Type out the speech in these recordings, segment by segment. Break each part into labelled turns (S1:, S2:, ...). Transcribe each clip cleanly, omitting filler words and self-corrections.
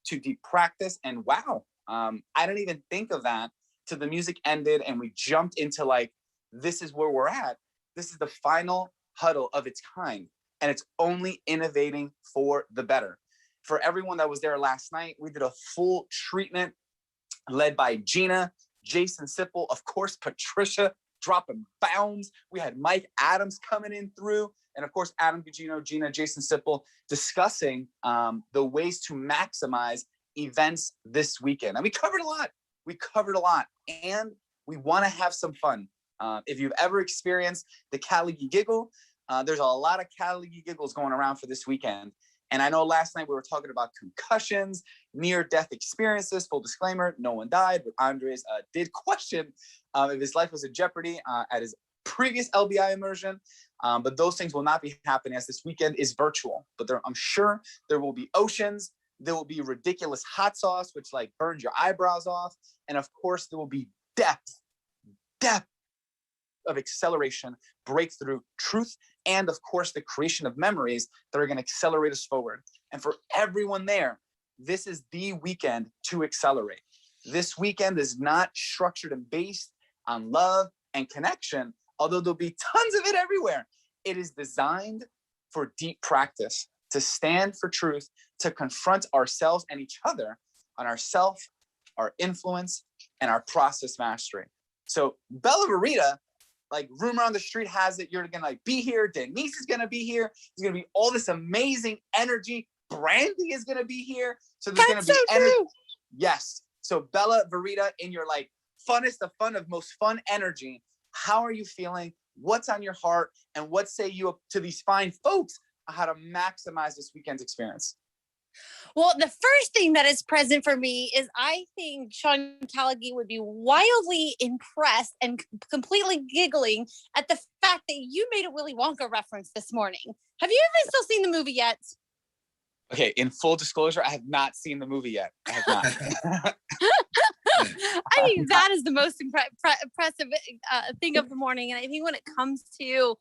S1: to deep practice. And wow, I didn't even think of that till the music ended and we jumped into like, this is where we're at. This is the final huddle of its kind. And it's only innovating for the better. For everyone that was there last night, we did a full treatment led by Gina, Jason Sipple, of course, Patricia dropping bombs. We had Mike Adams coming in through, and of course, Adam Gugino, Gina, Jason Sipple discussing the ways to maximize events this weekend. And we covered a lot. And we want to have some fun. If you've ever experienced the Cali Giggle, there's a lot of Cali Giggles going around for this weekend. And I know last night we were talking about concussions, near-death experiences. Full disclaimer, no one died, but Andres did question if his life was in jeopardy at his previous LBI immersion. But those things will not be happening as this weekend is virtual. But I'm sure there will be oceans. There will be ridiculous hot sauce, which like burns your eyebrows off. And of course, there will be depth of acceleration, breakthrough, truth, and of course, the creation of memories that are going to accelerate us forward. And for everyone there, this is the weekend to accelerate. This weekend is not structured and based on love and connection, although there'll be tons of it everywhere. It is designed for deep practice, to stand for truth, to confront ourselves and each other on ourself, our influence, and our process mastery. So Bella Verita, like rumor on the street has it, you're gonna like be here. Denise is gonna be here. There's gonna be all this amazing energy. Brandy is gonna be here. So there's gonna be energy. Yes. So Bella Verita, in your like funnest of fun of most fun energy, how are you feeling? What's on your heart? And what say you to these fine folks on how to maximize this weekend's experience?
S2: Well, the first thing that is present for me is I think Sean Callaghan would be wildly impressed and completely giggling at the fact that you made a Willy Wonka reference this morning. Have you even still seen the movie yet?
S1: Okay, in full disclosure, I have not seen the movie yet. I have not.
S2: I think that is the most impressive thing of the morning. And I think when it comes to,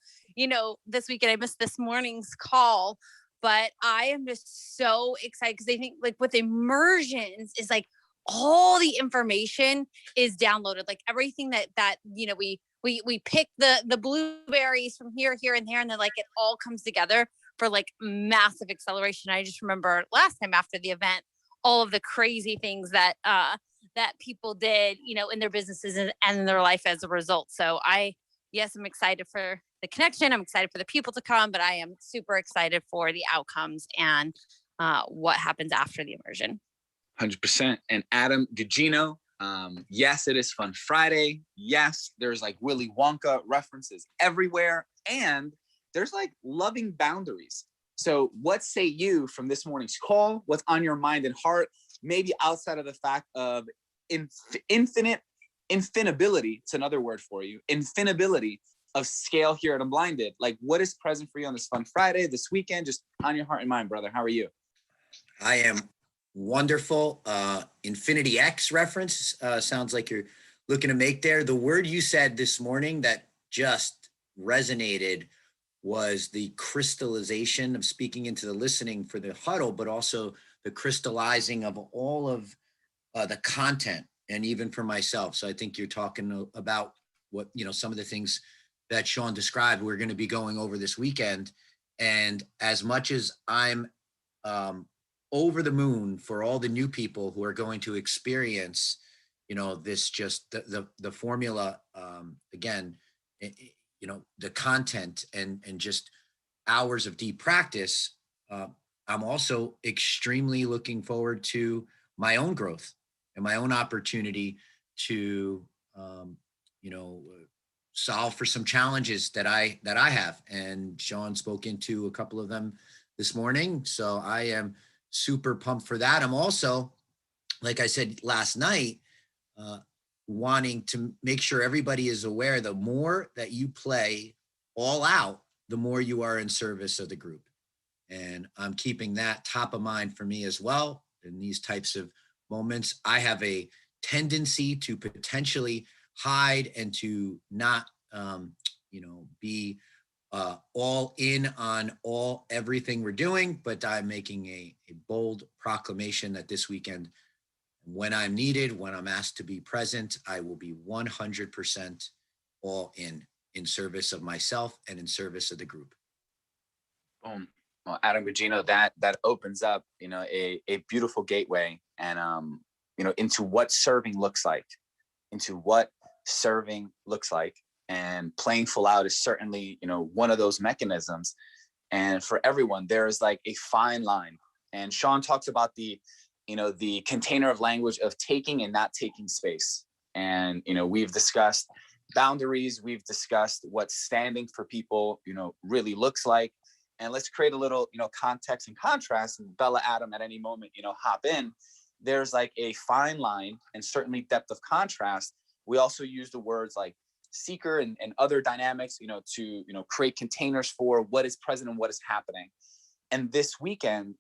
S2: this weekend, I missed this morning's call. But I am just so excited because I think like with immersions is like all the information is downloaded, like everything that we pick the blueberries from here, and there, and then like it all comes together for like massive acceleration. I just remember last time after the event, all of the crazy things that people did, in their businesses and in their life as a result. So I'm excited for the connection. I'm excited for the people to come, but I am super excited for the outcomes and what happens after the immersion.
S1: 100%. And Adam Gugino, yes, it is Fun Friday. Yes, there's like Willy Wonka references everywhere. And there's like loving boundaries. So what say you from this morning's call? What's on your mind and heart? Maybe outside of the fact of infinability. It's another word for you. Infinability of scale here at Unblinded. Like, what is present for you on this Fun Friday, this weekend, just on your heart and mind, brother? How are you?
S3: I am wonderful. Infinity X reference sounds like you're looking to make there. The word you said this morning that just resonated was the crystallization of speaking into the listening for the huddle, but also the crystallizing of all of the content, and even for myself. So I think you're talking about what, some of the things that Sean described we're going to be going over this weekend. And as much as I'm over the moon for all the new people who are going to experience, this just the formula, again, the content and just hours of deep practice, I'm also extremely looking forward to my own growth and my own opportunity to, solve for some challenges that I have. And Sean spoke into a couple of them this morning. So I am super pumped for that. I'm also, like I said last night, wanting to make sure everybody is aware, the more that you play all out, the more you are in service of the group. And I'm keeping that top of mind for me as well. In these types of moments, I have a tendency to potentially hide and to not, be all in on everything we're doing, but I'm making a bold proclamation that this weekend, when I'm needed, when I'm asked to be present, I will be 100% all in service of myself and in service of the group.
S1: Boom. Well, Adam Gugino, that opens up, a beautiful gateway and, into what serving looks like, and playing full out is certainly, one of those mechanisms. And for everyone, there is like a fine line. And Sean talks about the container of language of taking and not taking space. And, we've discussed boundaries. We've discussed what standing for people, really looks like. And let's create a little, context and contrast. And Bella, Adam, at any moment, hop in. There's like a fine line and certainly depth of contrast. We also use the words like seeker and other dynamics, to, create containers for what is present and what is happening. And this weekend,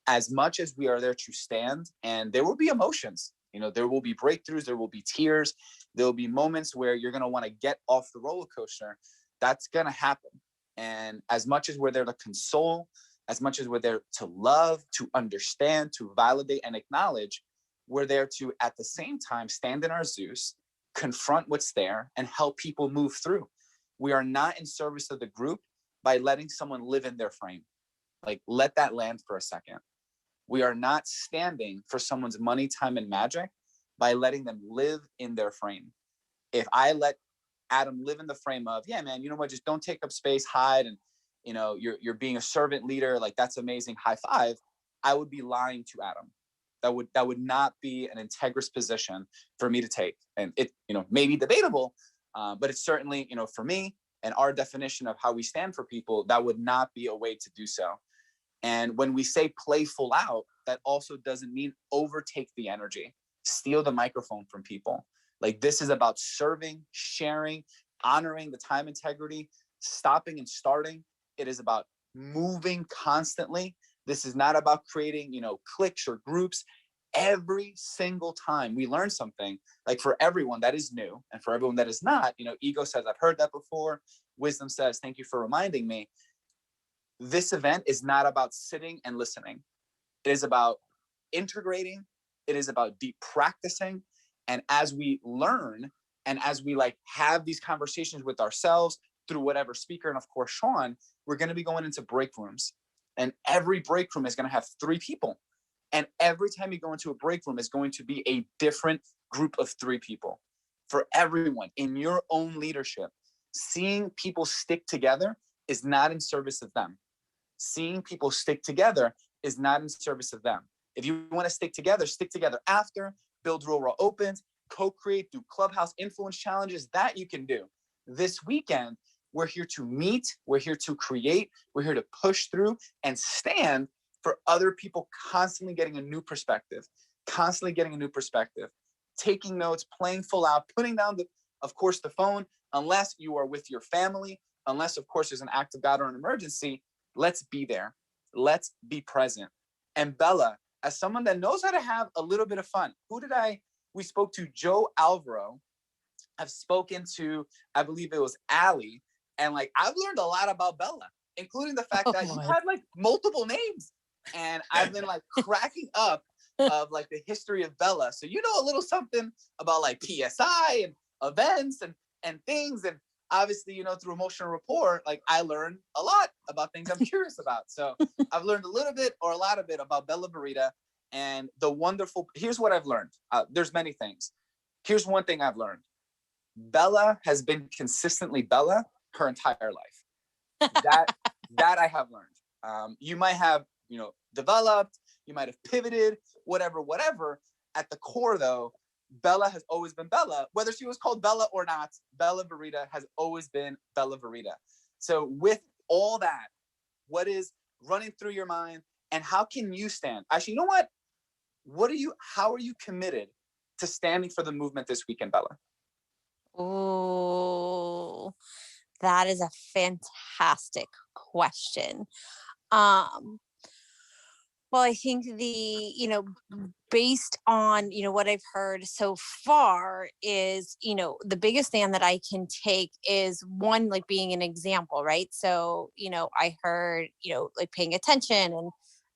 S1: as much as we are there to stand, and there will be emotions, there will be breakthroughs, there will be tears, there will be moments where you're going to want to get off the roller coaster. That's going to happen. And as much as we're there to console, as much as we're there to love, to understand, to validate and acknowledge, we're there to, at the same time, stand in our Zeus, confront what's there, and help people move through. We are not in service of the group by letting someone live in their frame. Like, let that land for a second. We are not standing for someone's money, time, and magic by letting them live in their frame. If I let Adam live in the frame of, yeah, man, you know what, just don't take up space, hide, and you're being a servant leader, like that's amazing, high five, I would be lying to Adam. That would not be an integrous position for me to take. And it, may be debatable, but it's certainly, for me and our definition of how we stand for people, that would not be a way to do so. And when we say play full out, that also doesn't mean overtake the energy, steal the microphone from people. Like, this is about serving, sharing, honoring the time integrity, stopping and starting. It is about moving constantly. This is not about creating, cliques or groups. Every single time we learn something, like for everyone that is new and for everyone that is not, ego says, I've heard that before. Wisdom says, thank you for reminding me. This event is not about sitting and listening. It is about integrating. It is about deep practicing. And as we learn and as we have these conversations with ourselves through whatever speaker, and of course, Sean, we're going to be going into break rooms. And every break room is going to have 3 people. And every time you go into a break room is going to be a different group of 3 people. For everyone in your own leadership, seeing people stick together is not in service of them. Seeing people stick together is not in service of them. If you want to stick together after, build Real Raw Opens, co-create, do Clubhouse influence challenges, that you can do. This weekend, we're here to meet, we're here to create, we're here to push through and stand for other people constantly getting a new perspective, taking notes, playing full out, putting down, of course, the phone, unless you are with your family, unless, of course, there's an act of God or an emergency. Let's be there. Let's be present. And Bella, as someone that knows how to have a little bit of fun, we spoke to Joe Alvaro. I've spoken to, I believe it was Allie. And I've learned a lot about Bella, including the fact that you had multiple names. And I've been cracking up of the history of Bella. So you know a little something about PSI and events and things. And obviously, through emotional rapport, I learned a lot about things I'm curious about. So I've learned a little bit or a lot of it about Bella Verita and here's what I've learned. There's many things. Here's one thing I've learned. Bella has been consistently Bella her entire life. That I have learned. You might have, developed, you might have pivoted, whatever. At the core though, Bella has always been Bella, whether she was called Bella or not. Bella Verita has always been Bella Verita. So with all that, what is running through your mind and how can you stand? Actually, you know what? How are you committed to standing for the movement this weekend, Bella?
S2: Oh, that is a fantastic question. Um, Well, I think based on, what I've heard so far is, the biggest stand that I can take is one, like being an example, right? So, I heard, like paying attention and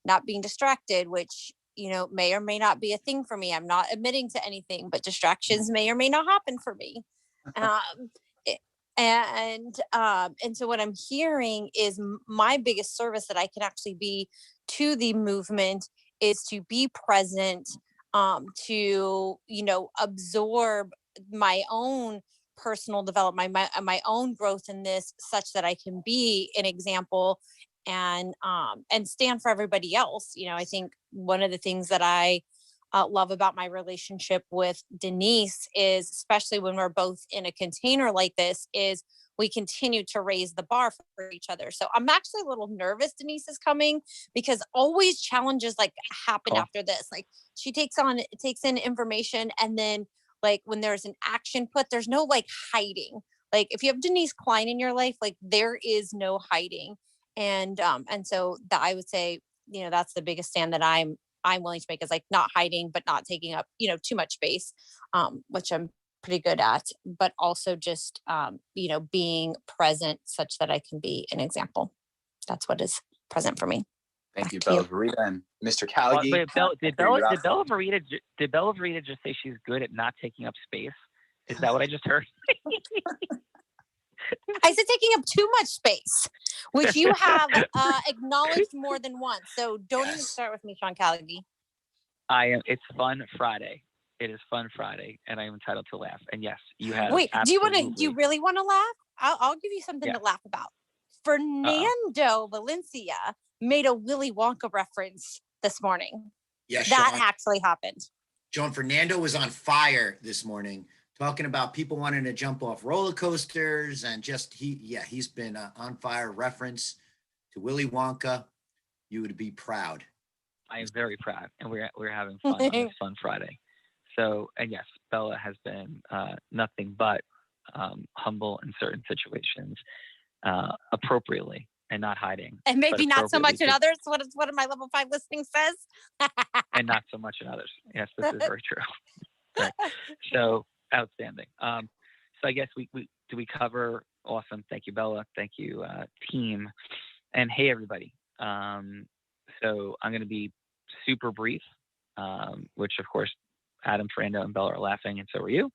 S2: not being distracted, which, may or may not be a thing for me. I'm not admitting to anything, but distractions may or may not happen for me. Um, it- and so what I'm hearing is my biggest service that I can actually be to the movement is to be present, to absorb my own personal development, my own growth in this, such that I can be an example and stand for everybody else. I think one of the things that I love about my relationship with Denise is, especially when we're both in a container like this, is we continue to raise the bar for each other. So I'm actually a little nervous Denise is coming, because always challenges like happen
S1: Cool.
S2: after this. Like she takes in information, and then like when there's an action put, there's no like hiding. Like if you have Denise Klein in your life, like there is no hiding. And so that I would say, that's the biggest stand that I'm willing to make, is like not hiding, but not taking up, too much space, which I'm pretty good at, but also just, being present such that I can be an example. That's what is present for me.
S1: Thank
S2: Back
S1: you,
S2: to you.
S1: Bella Verita and Mr. Calgi.
S4: Wait, did Bella Verita just say she's good at not taking up space? Is that what I just heard?
S2: I said taking up too much space, which you have acknowledged more than once. So don't even start with me, Sean Callaghy.
S4: It's Fun Friday. It is Fun Friday, and I am entitled to laugh. And yes, you have.
S2: Wait, do
S4: absolutely...
S2: you really want to laugh? I'll give you something to laugh about. Fernando Valencia made a Willy Wonka reference this morning.
S3: Yes,
S2: that
S3: Sean.
S2: actually happened.
S3: John Fernando was on fire this morning, talking about people wanting to jump off roller coasters, and he's been on fire. Reference to Willy Wonka. You would be proud.
S4: I am very proud, and we're having fun on this Fun Friday. So, and yes, Bella has been nothing but humble in certain situations, appropriately, and not hiding.
S2: And maybe not so much in others. What my level 5 listing says.
S4: And not so much in others. Yes, this is very true. Right. So outstanding. So I guess we cover. Awesome. Thank you, Bella. Thank you, team. And hey, everybody. So I'm going to be super brief, which of course Adam, Fernando, and Bella are laughing, and so are you.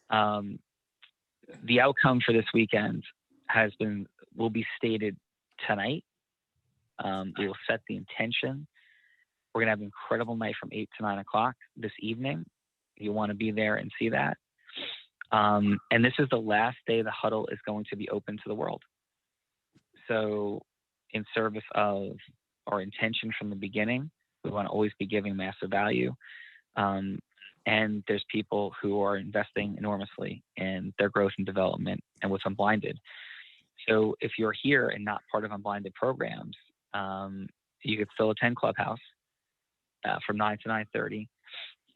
S4: The outcome for this weekend will be stated tonight. We will set the intention. We're going to have an incredible night from 8 to 9 o'clock this evening. You want to be there and see that. And this is the last day the Huddle is going to be open to the world. So in service of our intention from the beginning, we want to always be giving massive value. And there's people who are investing enormously in their growth and development and with Unblinded. So if you're here and not part of Unblinded programs, you could still attend Clubhouse from 9 to 9:30.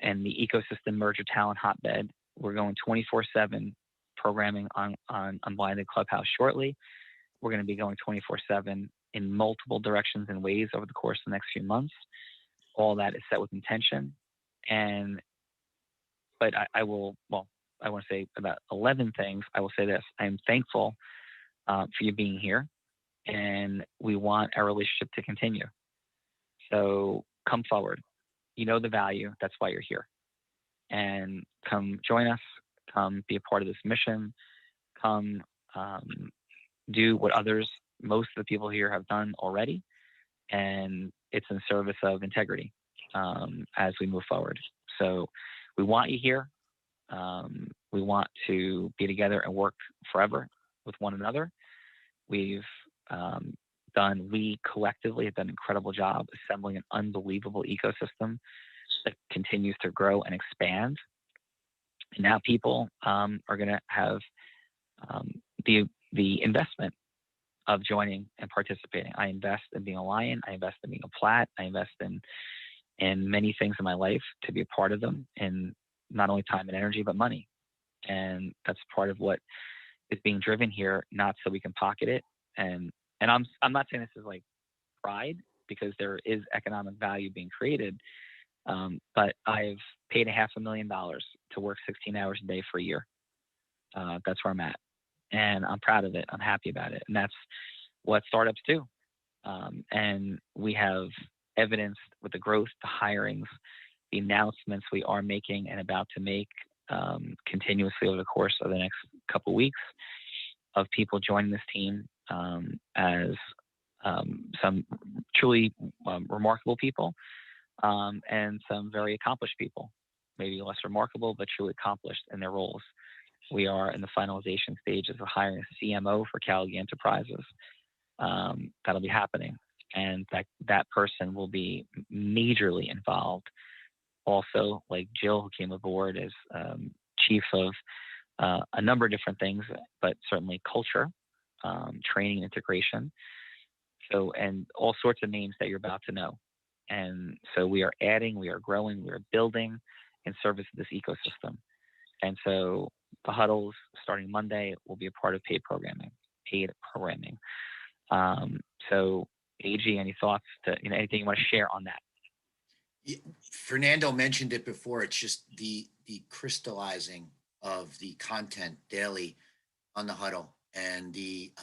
S4: And the ecosystem merger talent hotbed, we're going 24/7 programming on Unblinded Clubhouse shortly. We're going to be going 24/7 in multiple directions and ways over the course of the next few months. All that is set with intention. But I want to say about 11 things. I will say this: I am thankful for you being here, and we want our relationship to continue. So come forward. You know the value. That's why you're here. And come join us. Come be a part of this mission. Come do what most of the people here have done already. And it's in service of integrity as we move forward. So we want you here. We want to be together and work forever with one another. We collectively have done an incredible job assembling an unbelievable ecosystem that continues to grow and expand. And now people are going to have the investment of joining and participating. I invest in being a lion. I invest in being a plat. I invest in many things in my life to be a part of them, in not only time and energy, but money. And that's part of what is being driven here, not so we can pocket it. And I'm not saying this is like pride, because there is economic value being created. But I've paid $500,000 to work 16 hours a day for a year. That's where I'm at. And I'm proud of it. I'm happy about it. And that's what startups do. And we have evidence with the growth, the hirings, the announcements we are making and about to make continuously over the course of the next couple of weeks of people joining this team as some truly remarkable people and some very accomplished people, maybe less remarkable, but truly accomplished in their roles. We are in the finalization stages of hiring a CMO for Calgary Enterprises. That'll be happening. And that person will be majorly involved. Also, like Jill, who came aboard as chief of a number of different things, but certainly culture, training, integration. So, and all sorts of names that you're about to know. And so we are adding, we are growing, we are building in service of this ecosystem. And so the huddles starting Monday will be a part of paid programming. So AG, any thoughts to, anything you want to share on that?
S3: Yeah, Fernando mentioned it before. It's just the crystallizing of the content daily on the huddle and the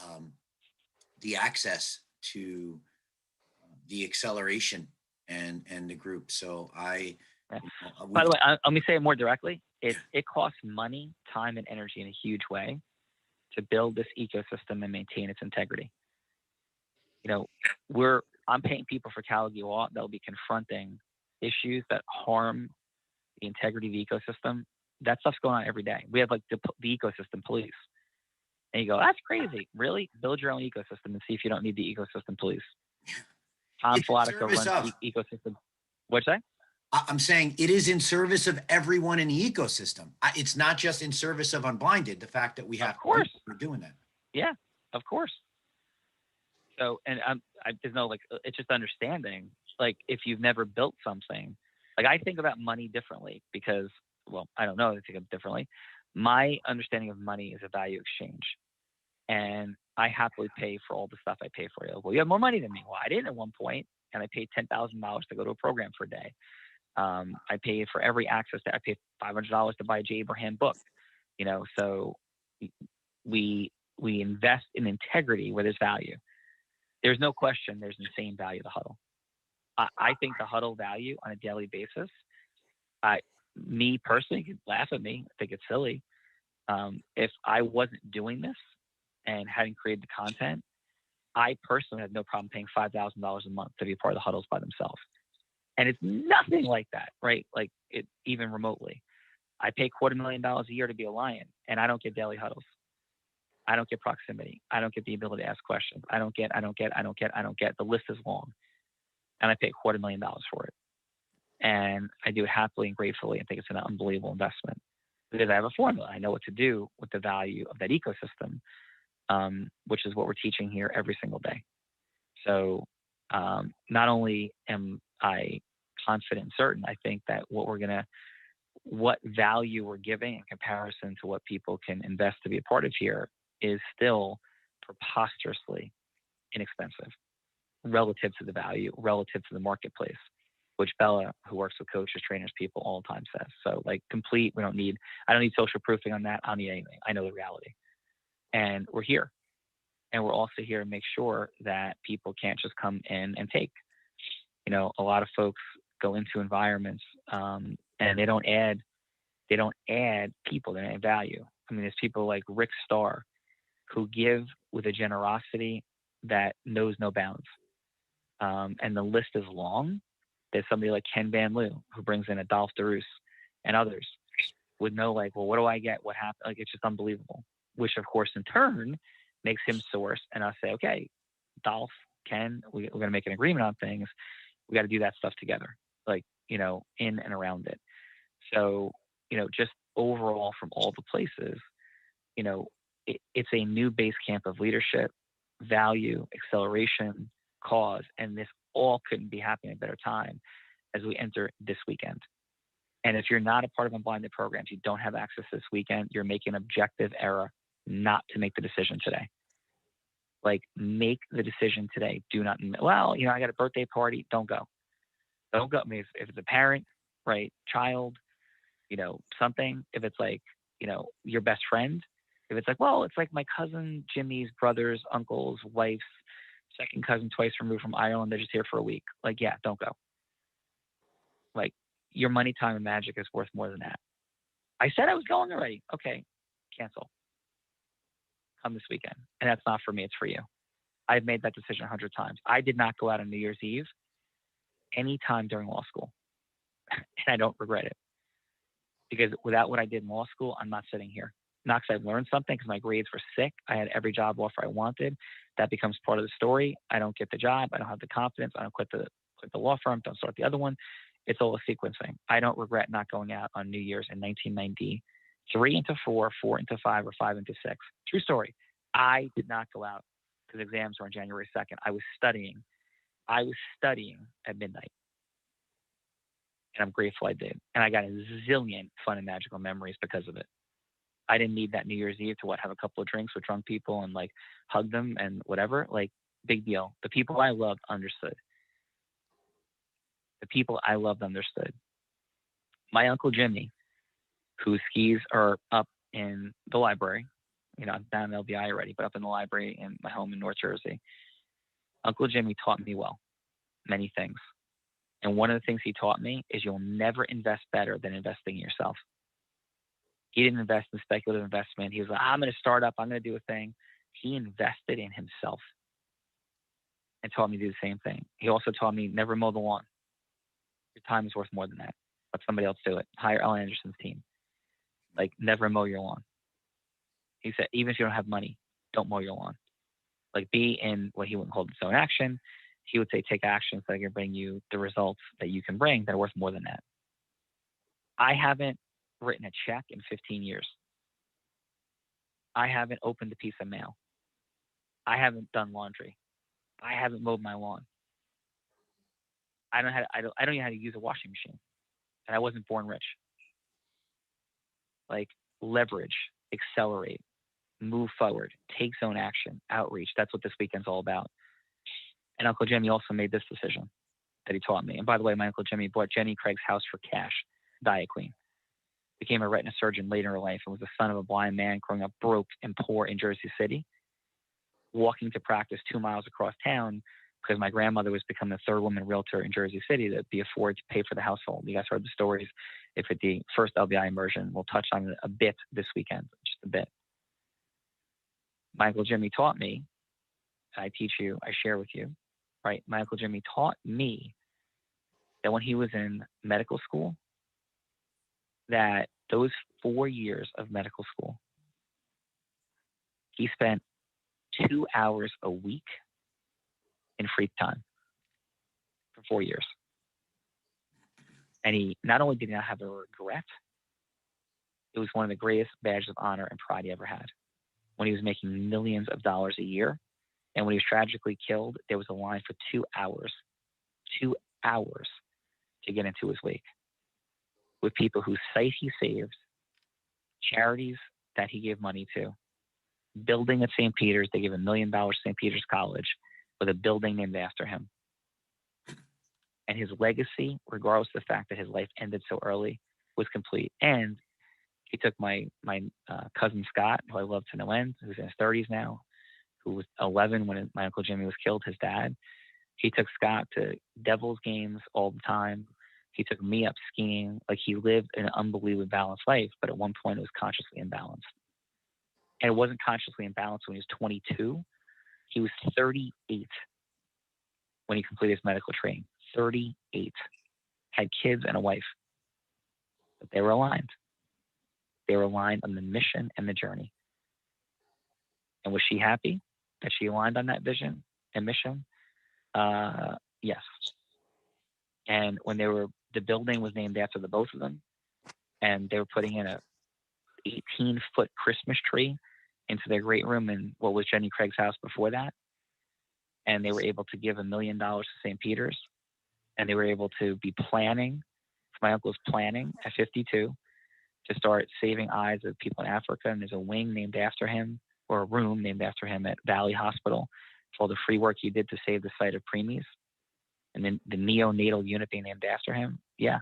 S3: access to the acceleration and the group. So
S4: By the way, let me say it more directly. It costs money, time, and energy in a huge way to build this ecosystem and maintain its integrity. I'm paying people for Calgary Law that will be confronting issues that harm the integrity of the ecosystem. That stuff's going on every day. We have like the ecosystem police. And you go, that's crazy. Really? Build your own ecosystem and see if you don't need the ecosystem police. Tom Flatico runs the ecosystem. What'd you say?
S3: I'm saying it is in service of everyone in the ecosystem. It's not just in service of Unblinded, the fact that we have we're doing that.
S4: Yeah, of course. So, and there's no, it's just understanding, if you've never built something, I think about money differently because, I don't know, I think of it differently. My understanding of money is a value exchange. And I happily pay for all the stuff I pay for you. Well, you have more money than me. Well, I didn't at one point, and I paid $10,000 to go to a program for a day. I paid for every access I paid $500 to buy a J. Abraham book. So we invest in integrity where there's value. There's no question there's insane value to the huddle. I think the huddle value on a daily basis, me personally, you could laugh at me, I think it's silly. If I wasn't doing this and hadn't created the content, I personally have no problem paying $5,000 a month to be a part of the huddles by themselves. And it's nothing like that, right? Even remotely. I pay $250,000 a year to be a lion, and I don't get daily huddles. I don't get proximity. I don't get the ability to ask questions. I don't get. The list is long. And I pay $250,000 for it. And I do it happily and gratefully. I think it's an unbelievable investment because I have a formula. I know what to do with the value of that ecosystem, which is what we're teaching here every single day. So not only am I confident and certain, I think that what value we're giving in comparison to what people can invest to be a part of here is still preposterously inexpensive relative to the value, relative to the marketplace, which Bella, who works with coaches, trainers, people all the time says. So I don't need social proofing on that. I don't need anything. I know the reality. And we're here. And we're also here to make sure that people can't just come in and take. A lot of folks go into environments and they don't add people, they don't add value. I mean, there's people like Rick Starr who give with a generosity that knows no bounds. And the list is long. There's somebody like Ken Van Loo who brings in Adolphe Darouse and others would know what do I get? What happened? It's just unbelievable, which of course in turn makes him source and I'll say, okay, Dolph, Ken, we're going to make an agreement on things. We got to do that stuff together, in and around it. So, just overall from all the places, it's a new base camp of leadership, value, acceleration, cause, and this all couldn't be happening at a better time as we enter this weekend. And if you're not a part of Unblinded programs, you don't have access this weekend, you're making an objective error not to make the decision today. Like, make the decision today. Do not, well, I got a birthday party. Don't go. Don't go. I mean, if it's a parent, right, child, something, if it's like, your best friend, if it's like, well, it's like my cousin Jimmy's brother's uncle's wife's second cousin twice removed from Ireland, they're just here for a week. Like, yeah, don't go. Like, your money, time, and magic is worth more than that. I said I was going already. Okay, cancel. Come this weekend. And that's not for me, it's for you. I've made that decision 100 times. I did not go out on New Year's Eve any time during law school. And I don't regret it. Because without what I did in law school, I'm not sitting here. Not because I've learned something, because my grades were sick. I had every job offer I wanted. That becomes part of the story. I don't get the job. I don't have the confidence. I don't quit the law firm. Don't start the other one. It's all a sequencing. I don't regret not going out on New Year's in 1993 into 4, 4 into 5, or 5 into 6. True story. I did not go out because exams were on January 2nd. I was studying. At midnight. And I'm grateful I did. And I got a zillion fun and magical memories because of it. I didn't need that New Year's Eve to have a couple of drinks with drunk people and like hug them and whatever. Like, big deal. The people I loved understood. My Uncle Jimmy, whose skis are up in the library, I'm down in LBI already, but up in the library in my home in North Jersey. Uncle Jimmy taught me well, many things. And one of the things he taught me is you'll never invest better than investing in yourself. He didn't invest in speculative investment. He was like, I'm going to start up. I'm going to do a thing. He invested in himself and taught me to do the same thing. He also taught me never mow the lawn. Your time is worth more than that. Let somebody else do it. Hire Ellen Anderson's team. Like, never mow your lawn. He said, even if you don't have money, don't mow your lawn. Like, be in what he wouldn't call its own action. He would say, take actions that can bring you the results that you can bring that are worth more than that. I haven't written a check in 15 years. I haven't opened a piece of mail. I haven't done laundry. I haven't mowed my lawn. I don't even know how to use a washing machine. And I wasn't born rich. Like, leverage, accelerate, move forward, take zone action, outreach. That's what this weekend's all about. And Uncle Jimmy also made this decision that he taught me. And by the way, my Uncle Jimmy bought Jenny Craig's house for cash, Diet Queen. Became a retina surgeon later in her life and was the son of a blind man growing up broke and poor in Jersey City, walking to practice 2 miles across town because my grandmother was becoming the third woman realtor in Jersey City to be afford to pay for the household. You guys heard the stories. If at the first LBI immersion, we'll touch on it a bit this weekend, just a bit. My Uncle Jimmy taught me, I teach you, I share with you, right? My Uncle Jimmy taught me that when he was in medical school, that those 4 years of medical school, he spent 2 hours a week in free time for 4 years. And he not only did he not have a regret, it was one of the greatest badges of honor and pride he ever had. When he was making millions of dollars a year, and when he was tragically killed, there was a line for 2 hours to get into his wake, with people whose sight he saved, charities that he gave money to, building at St. Peter's. They gave $1 million to St. Peter's College with a building named after him. And his legacy, regardless of the fact that his life ended so early, was complete. And he took my cousin Scott, who I love to no end, who's in his 30s now, who was 11 when my Uncle Jimmy was killed, his dad. He took Scott to Devils games all the time. He took me up skiing. Like, he lived an unbelievably balanced life, but at one point it was consciously imbalanced. And it wasn't consciously imbalanced when he was 22. He was 38 when he completed his medical training. 38. Had kids and a wife. But they were aligned. They were aligned on the mission and the journey. And was she happy that she aligned on that vision and mission? Yes. And when the building was named after the both of them, and they were putting in a 18-foot Christmas tree into their great room in what was Jenny Craig's house before that, and they were able to give $1 million to St. Peter's, and they were able to be planning. My uncle's planning at 52 to start saving eyes of people in Africa, and there's a wing named after him or a room named after him at Valley Hospital for all the free work he did to save the site of preemies, and then the neonatal unit being named after him. Yeah.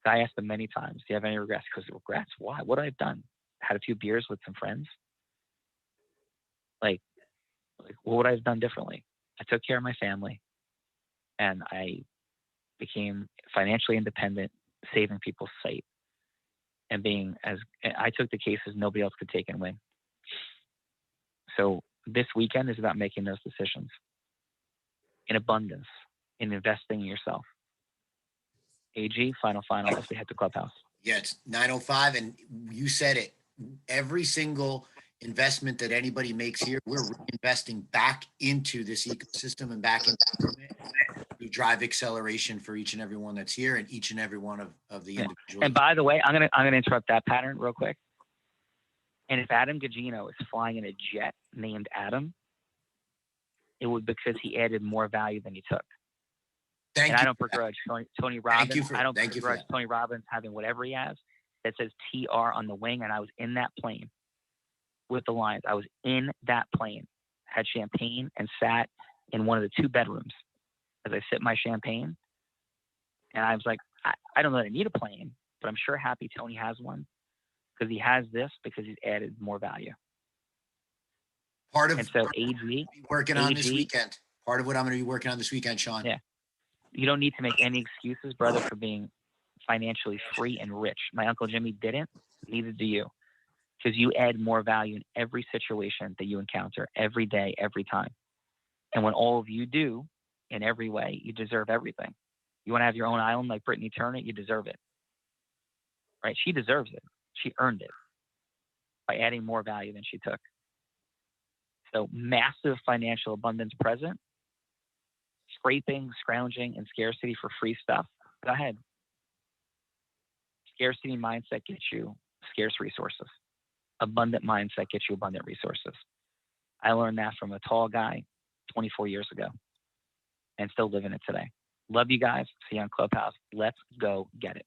S4: I asked him many times, do you have any regrets? Because regrets? Why? What have I done? Had a few beers with some friends? Like, what would I have done differently? I took care of my family, and I became financially independent, saving people's sight, and I took the cases nobody else could take and win. So this weekend is about making those decisions in abundance, in investing in yourself. AG, final as we head to Clubhouse.
S3: Yeah, it's 9:05, and you said it. Every single investment that anybody makes here, we're reinvesting back into this ecosystem and back into to drive acceleration for each and every one that's here and each and every one of the individuals.
S4: And by the way, I'm gonna interrupt that pattern real quick. And if Adam Gugino is flying in a jet named Adam, it would because he added more value than he took.
S3: Thank
S4: and
S3: you.
S4: I don't begrudge Tony Robbins.
S3: I don't begrudge
S4: Tony Robbins having whatever he has that says TR on the wing. And I was in that plane with the Lions. I was in that plane, had champagne, and sat in one of the 2 bedrooms as I sipped my champagne. And I was like, I don't know that I need a plane, but I'm sure happy Tony has one because he has this because he's added more value.
S3: Part of
S4: and so
S3: working on this weekend. Part of what I'm going to be working on this weekend, Sean.
S4: Yeah. You don't need to make any excuses, brother, for being financially free and rich. My Uncle Jimmy didn't, neither do you. Because you add more value in every situation that you encounter, every day, every time. And when all of you do, in every way, you deserve everything. You want to have your own island like Brittany Turner, you deserve it. Right? She deserves it. She earned it by adding more value than she took. So massive financial abundance present, scraping, scrounging, and scarcity for free stuff. Go ahead. Scarcity mindset gets you scarce resources. Abundant mindset gets you abundant resources. I learned that from a tall guy 24 years ago and still living it today. Love you guys. See you on Clubhouse. Let's go get it.